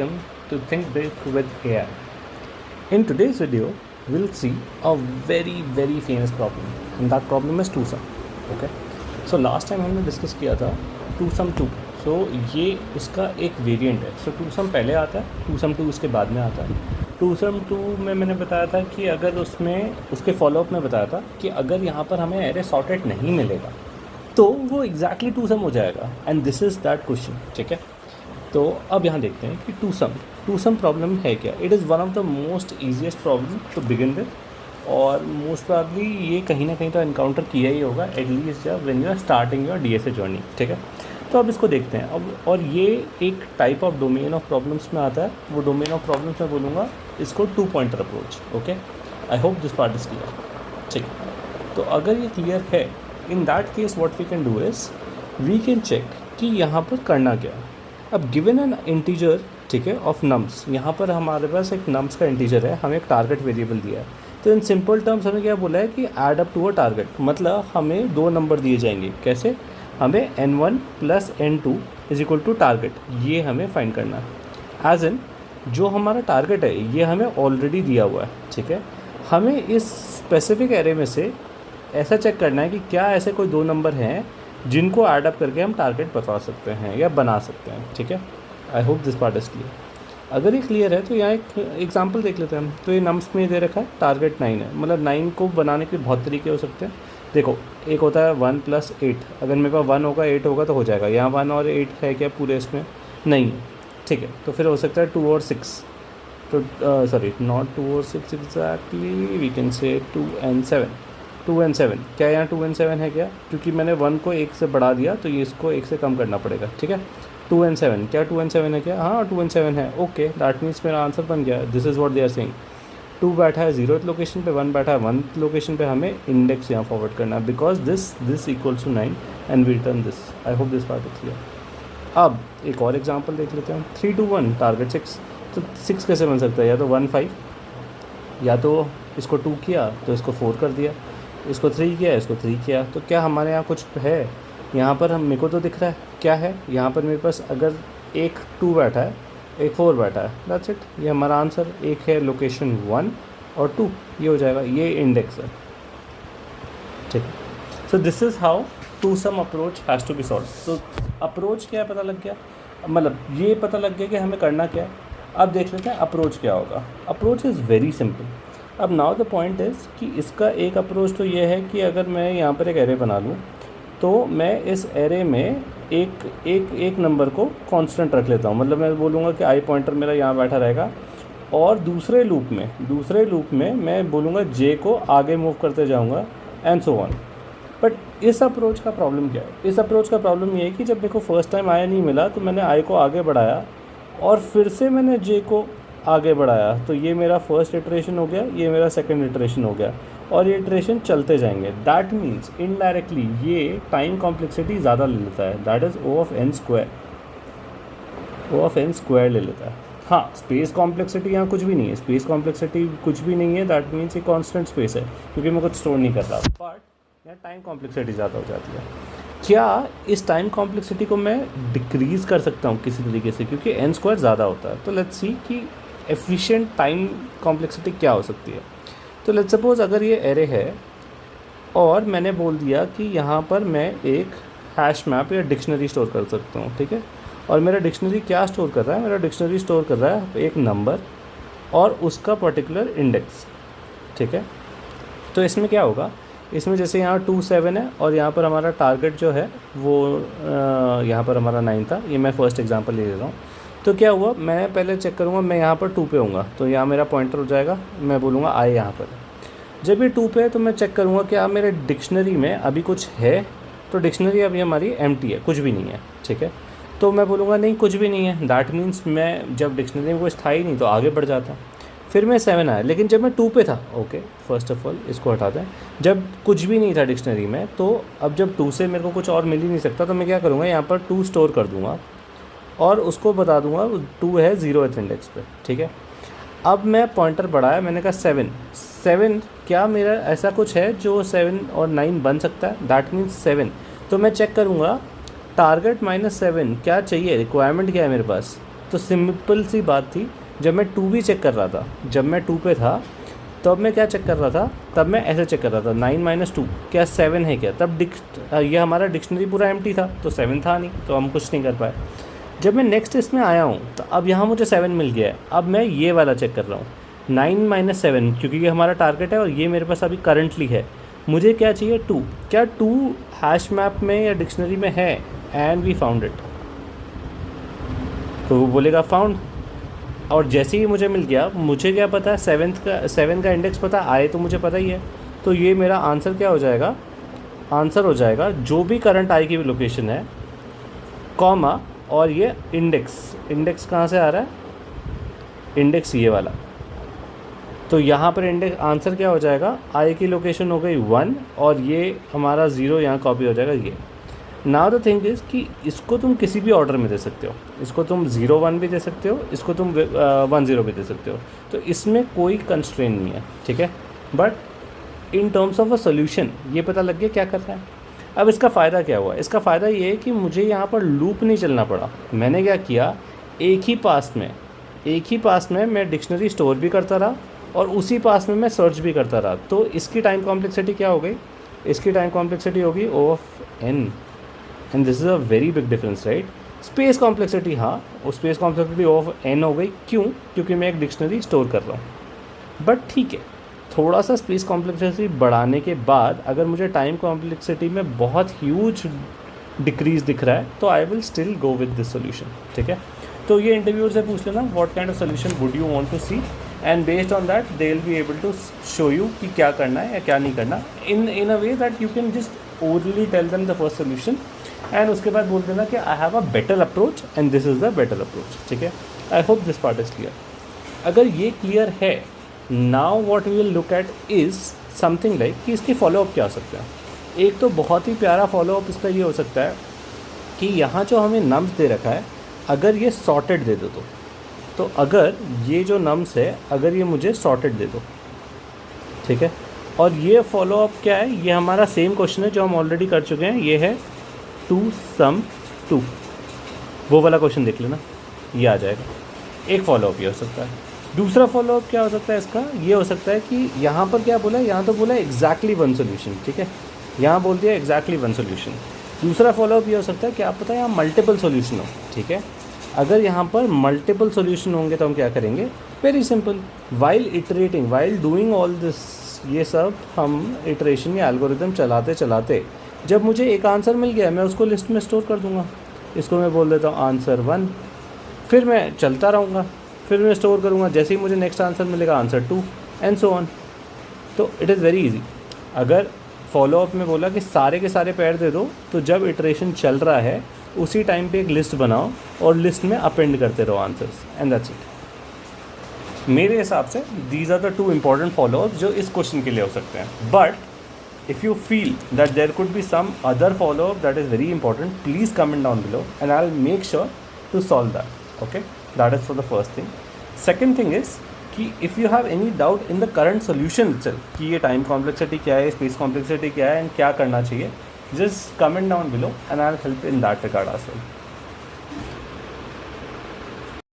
welcome to Think Big with AI. In today's video, we'll see a very famous problem, and that problem is twosome. Okay. So last time हमने discuss किया था twosome 2. So ये उसका एक variant है. So twosome पहले आता है, twosome 2 उसके बाद में आता है. twosome 2 में मैंने बताया था कि अगर उसमें उसके फॉलोअप में बताया था कि अगर यहाँ पर हमें एरे सॉर्टेड नहीं मिलेगा तो वो एग्जैक्टली twosome हो जाएगा. And this is that question. ठीक है. तो अब यहाँ देखते हैं कि टूसम प्रॉब्लम है क्या. It is one of the most easiest problem to begin with, और मोस्ट प्रॉब्ली ये कहीं ना कहीं तो एनकाउंटर किया ही होगा एटलीस्ट जब when you are starting your DSA journey. ठीक है. तो अब इसको देखते हैं अब. और ये एक type of domain of problems में आता है. वो डोमेन ऑफ प्रॉब्लम्स में बोलूँगा इसको 2 pointer approach. Okay. I hope this part is clear. ठीक है. तो अगर ये क्लियर है, in that case what we can do is we can check कि यहाँ पर करना क्या है. अब गिवन एन इंटीजर, ठीक है, ऑफ नम्स. यहाँ पर हमारे पास एक नम्स का इंटीजर है, हमें एक टारगेट वेरिएबल दिया है. तो इन सिंपल टर्म्स हमें क्या बोला है कि add up to a target. मतलब हमें 2 नंबर दिए जाएंगे. कैसे? हमें n1 plus n2 is equal to target. ये हमें फाइंड करना है. एज इन जो हमारा टारगेट है ये हमें ऑलरेडी दिया हुआ है. ठीक है. हमें इस स्पेसिफिक एरे में से ऐसा चेक करना है कि क्या ऐसे कोई 2 नंबर हैं जिनको ऐड अप करके हम टारगेट बता सकते हैं या बना सकते हैं. ठीक है. I hope this part is clear. अगर ये क्लियर है तो यहाँ एक एग्जांपल देख लेते हैं हम. तो ये नम्स में दे रखा है टारगेट 9 है. मतलब 9 को बनाने के बहुत तरीके हो सकते हैं. देखो, एक होता है 1 + 8. अगर मेरे पास 1 होगा 8 होगा तो हो जाएगा. यहाँ 1 और 8 है क्या पूरे इसमें? नहीं है. ठीक है. तो फिर हो सकता है 2 और 6. तो सॉरी, नॉट 2 और 6 exactly, we can say 2 and 7. 2 and 7. क्या यहाँ 2 and 7 है क्या? क्योंकि मैंने 1 को 1 से बढ़ा दिया तो ये इसको 1 से कम करना पड़ेगा. ठीक है. 2 and 7. क्या 2 and 7 है क्या? हाँ, 2 and 7 है. ओके, दैट मीन्स मेरा आंसर बन गया. This is what they are saying. 2 बैठा है 0th लोकेशन पे, 1 बैठा है 1th लोकेशन पे. हमें इंडेक्स यहाँ फॉरवर्ड करना है because this equals to 9 and we return this. I hope this part is clear. अब एक और एग्जाम्पल देख लेते हैं. 3 to 1 टारगेट 6. तो 6 कैसे बन सकता है? या तो 1 5, या तो इसको 2 किया तो इसको 4 कर दिया, इसको 3 किया, इसको 3 किया. तो क्या हमारे यहाँ कुछ है? यहाँ पर हम, मेरे को तो दिख रहा है क्या है यहाँ पर. मेरे पास अगर एक 2 बैठा है, एक 4 बैठा है, दैट्स इट. ये हमारा आंसर. एक है लोकेशन 1 और 2, ये हो जाएगा. ये इंडेक्स है. ठीक है. So this is how two sum approach has to be solve. तो अप्रोच क्या है पता लग गया. मतलब ये पता लग गया कि हमें करना क्या है. अब देख लेते हैं अप्रोच क्या होगा. Approach is very simple. अब नाउ द पॉइंट इज़ कि इसका एक अप्रोच तो ये है कि अगर मैं यहाँ पर एक एरे बना लूँ तो मैं इस एरे में एक नंबर को कांस्टेंट रख लेता हूँ. मतलब मैं बोलूँगा कि आई पॉइंटर मेरा यहाँ बैठा रहेगा, और दूसरे लूप में मैं बोलूँगा जे को आगे मूव करते जाऊँगा एंड सो ऑन. बट इस अप्रोच का प्रॉब्लम क्या है? इस अप्रोच का प्रॉब्लम ये है कि जब मेरे को फर्स्ट टाइम आई नहीं मिला तो मैंने आई को आगे बढ़ाया और फिर से मैंने जे को आगे बढ़ाया. तो ये मेरा फर्स्ट इटरेशन हो गया, ये मेरा सेकंड इटरेशन हो गया, और ये इटरेशन चलते जाएंगे. दैट मीन्स इनडायरेक्टली ये टाइम कॉम्प्लेक्सिटी ज़्यादा ले लेता है. That is O of n square ले लेता है. हाँ, स्पेस कॉम्प्लेक्सिटी यहाँ कुछ भी नहीं है. स्पेस कॉम्प्लेक्सिटी कुछ भी नहीं है. दैट मीन्स ये कांस्टेंट स्पेस है क्योंकि मैं कुछ स्टोर नहीं कर रहा. बट यहाँ टाइम कॉम्प्लेक्सिटी ज़्यादा हो जाती है. क्या इस टाइम कॉम्प्लेक्सिटी को मैं डिक्रीज़ कर सकता हूँ किसी तरीके से, क्योंकि n स्क्वायर ज़्यादा होता है. तो लेट्स सी कि एफिशिएंट टाइम कॉम्प्लेक्सिटी क्या हो सकती है. तो लेट्स सपोज अगर ये एरे है और मैंने बोल दिया कि यहाँ पर मैं एक हैश मैप या डिक्शनरी स्टोर कर सकता हूँ. ठीक है. और मेरा डिक्शनरी क्या स्टोर कर रहा है? मेरा डिक्शनरी स्टोर कर रहा है एक नंबर और उसका पर्टिकुलर इंडेक्स. ठीक है. तो इसमें क्या होगा? इसमें जैसे यहाँ 2 7 है और यहाँ पर हमारा टारगेट जो है वो यहाँ पर हमारा 9 था. ये मैं फर्स्ट एग्जांपल ले रहा हूँ. तो क्या हुआ, मैं पहले चेक करूँगा. मैं यहाँ पर 2 पे होऊंगा तो यहाँ मेरा पॉइंटर हो जाएगा. मैं बोलूँगा आई यहाँ पर. जब ये 2 पे है तो मैं चेक करूँगा कि आप मेरे डिक्शनरी में अभी कुछ है. तो डिक्शनरी अभी हमारी एम्प्टी है, कुछ भी नहीं है. ठीक है. तो मैं बोलूँगा नहीं, कुछ भी नहीं है. दैट मीन्स मैं जब डिक्शनरी में कुछ था ही नहीं तो आगे बढ़ जाता. फिर मैं 7 आया, लेकिन जब मैं 2 पे था, ओके, फर्स्ट ऑफ ऑल इसको हटा दें. जब कुछ भी नहीं था डिक्शनरी में, तो अब जब 2 से मेरे को कुछ और मिल ही नहीं सकता तो मैं क्या करूँगा, यहाँ पर 2 स्टोर कर दूँगा और उसको बता दूँगा 2 है 0th इंडेक्स पे. ठीक है. अब मैं पॉइंटर बढ़ाया, मैंने कहा 7. क्या मेरा ऐसा कुछ है जो 7 और 9 बन सकता है? That means 7. तो मैं चेक करूँगा टारगेट -7 क्या चाहिए, रिक्वायरमेंट क्या है मेरे पास. तो सिंपल सी बात थी, जब मैं 2 भी चेक कर रहा था, जब मैं 2 पे था तब मैं क्या चेक कर रहा था, तब मैं ऐसे चेक कर रहा था 9 - 2 क्या 7 है क्या, तब ये हमारा डिक्शनरी पूरा एम्प्टी था तो 7 था नहीं, तो हम कुछ नहीं कर पाए। जब मैं नेक्स्ट इसमें आया हूँ तो अब यहाँ मुझे 7 मिल गया है, अब मैं ये वाला चेक कर रहा हूँ 9 - 7, क्योंकि ये हमारा टारगेट है और ये मेरे पास अभी करंटली है। मुझे क्या चाहिए 2, क्या 2 हैश मैप में या डिक्शनरी में है, एंड वी फाउंड इट, तो वो बोलेगा फाउंड। और जैसे ही मुझे मिल गया, मुझे क्या पता है 7 का इंडेक्स पता आए तो मुझे पता ही है, तो ये मेरा आंसर क्या हो जाएगा, आंसर हो जाएगा जो भी करंट आई की भी लोकेशन है, कॉमा, और ये इंडेक्स कहाँ से आ रहा है, इंडेक्स ये वाला, तो यहाँ पर इंडेक्स आंसर क्या हो जाएगा, आई की लोकेशन हो गई 1 और ये हमारा 0 यहाँ कॉपी हो जाएगा ये। नाउ द थिंग इज़ कि इसको तुम किसी भी ऑर्डर में दे सकते हो, इसको तुम 0 1 भी दे सकते हो, इसको तुम 1 0 भी दे सकते हो, तो इसमें कोई कंस्ट्रेन नहीं है, ठीक है। But in terms of a solution ये पता लग गया क्या कर रहा है। अब इसका फ़ायदा क्या हुआ, इसका फ़ायदा ये है कि मुझे यहाँ पर लूप नहीं चलना पड़ा। मैंने क्या किया, एक ही पास में मैं डिक्शनरी स्टोर भी करता रहा और उसी पास में मैं सर्च भी करता रहा, तो इसकी टाइम कॉम्प्लेक्सिटी क्या हो गई, इसकी टाइम कॉम्प्लेक्सिटी होगी O of n, and this is a very big difference, right. Space complexity, हाँ, वो space complexity O of n हो गई, क्यों, क्योंकि मैं एक डिक्शनरी स्टोर कर रहा हूँ। बट ठीक है, थोड़ा सा स्पेस कॉम्प्लेक्सिटी बढ़ाने के बाद अगर मुझे टाइम कॉम्प्लेक्सिटी में बहुत ह्यूज डिक्रीज दिख रहा है तो I will still go with this solution, ठीक है। तो ये इंटरव्यूअर से पूछ लेना what kind of solution would you want to see, and based on that they will be able to show you कि क्या करना है या क्या नहीं करना, in a way that you can just orally tell them the first solution, and उसके बाद बोल देना कि I have a better approach and this is the better approach, ठीक है। I hope this part is clear. अगर ये clear है, now what we will look at is something like कि इसकी फॉलोअप क्या हो सकता है। एक तो बहुत ही प्यारा फॉलोअप इसका ये हो सकता है कि यहाँ जो हमें नम्स दे रखा है, अगर ये सॉर्टेड दे दो तो अगर ये जो नम्स है अगर ये मुझे सॉर्टेड दे दो, ठीक है। और ये फॉलोअप क्या है, ये हमारा सेम क्वेश्चन है जो हम ऑलरेडी कर चुके हैं, ये है 2 सम 2, वो वाला क्वेश्चन देख लेना, ये आ जाएगा। एक फॉलोअप ये हो सकता है। दूसरा फॉलोअप क्या हो सकता है इसका, ये हो सकता है कि यहाँ पर क्या बोला है, यहाँ तो बोला है एग्जैक्टली 1 सोल्यूशन, ठीक है, यहाँ बोल दिया एग्जैक्टली 1 सोल्यूशन। दूसरा फॉलोअप ये हो सकता है कि आप पता है यहाँ मल्टीपल सोल्यूशन हो, ठीक है। अगर यहाँ पर मल्टीपल सोल्यूशन होंगे तो हम क्या करेंगे, very simple, while iterating, while doing all this, ये सब हम इटरेशन या एल्गोरिदम चलाते चलाते जब मुझे एक आंसर मिल गया मैं उसको लिस्ट में स्टोर कर दूँगा। इसको मैं बोल देता हूँ आंसर 1, फिर मैं चलता रहूँगा, फिर मैं स्टोर करूँगा, जैसे ही मुझे नेक्स्ट आंसर मिलेगा आंसर 2 एंड सो ऑन। तो इट इज़ वेरी इजी। अगर फॉलोअप में बोला कि सारे के सारे पेयर दे दो, तो जब इटरेशन चल रहा है उसी टाइम पे एक लिस्ट बनाओ और लिस्ट में अपेंड करते रहो आंसर्स, एंड दैट्स इट। मेरे हिसाब से these are the 2 important follow up जो इस क्वेश्चन के लिए हो सकते हैं। But if you feel that there could be some other follow up that is very important, please comment down below and I will make sure to solve that, okay. That is for the first thing. Second thing is कि if you have any doubt in the current solution itself कि ये time complexity क्या है, space complexity क्या है and क्या करना चाहिए, just comment down below and I'll help in that regard as well.